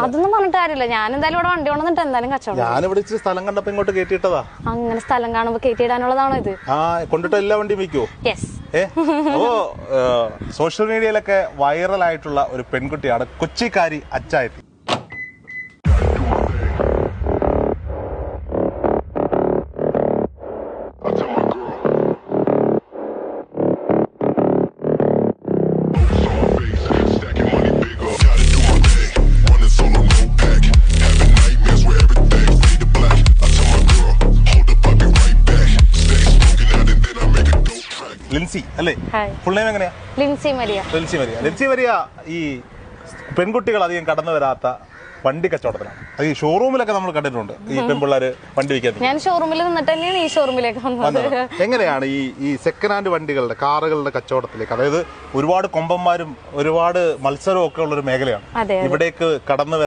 അതൊന്നും പറഞ്ഞിട്ട് കാര്യമില്ല. ഞാൻ എന്തായാലും ഇവിടെ വണ്ടി കൊണ്ടിട്ട് എന്തായാലും കച്ചവടം. ഞാനിവിടെ ഇച്ചിരി സ്ഥലം കണ്ടപ്പോ ഇങ്ങോട്ട് കയറ്റിയിട്ടതാ. അങ്ങനെ സ്ഥലം കാണുമ്പോ കയറ്റിയിടാനുള്ളതാണോ ഇത്? കൊണ്ടിട്ട് എല്ലാ വണ്ടിയും വെക്കുവോ? അപ്പോ സോഷ്യൽ മീഡിയയിലൊക്കെ വൈറലായിട്ടുള്ള ഒരു പെൺകുട്ടിയാണ് കൊച്ചിക്കാരി അച്ചായത്തി. ലിൻസി അല്ലേ? ഫുൾ നെയിം എങ്ങനെയാ? ലിൻസി മരിയ. ലിൻസി മരിയ ഈ പെൺകുട്ടികൾ അധികം കടന്നു വരാത്ത വണ്ടി കച്ചവടത്തിലാണ്. ഈ ഷോറൂമിലൊക്കെ നമ്മൾ കണ്ടിട്ടുണ്ട് ഈ പെൺപിള്ളേര് വണ്ടി വിൽക്കാൻ. ഞാൻ ഷോറൂമിൽ നിന്നിട്ട് തന്നെയാണ് ഈ ഷോറൂമിലേക്ക് വന്നത്. എങ്ങനെയാണ് ഈ സെക്കൻഡ് ഹാൻഡ് വണ്ടികളുടെ കാറുകളുടെ കച്ചവടത്തിലേക്ക്, അതായത് ഒരുപാട് കൊമ്പന്മാരും ഒരുപാട് മത്സരവും ഒക്കെ ഉള്ള ഒരു മേഖലയാണ്, ഇവിടേക്ക് കടന്നു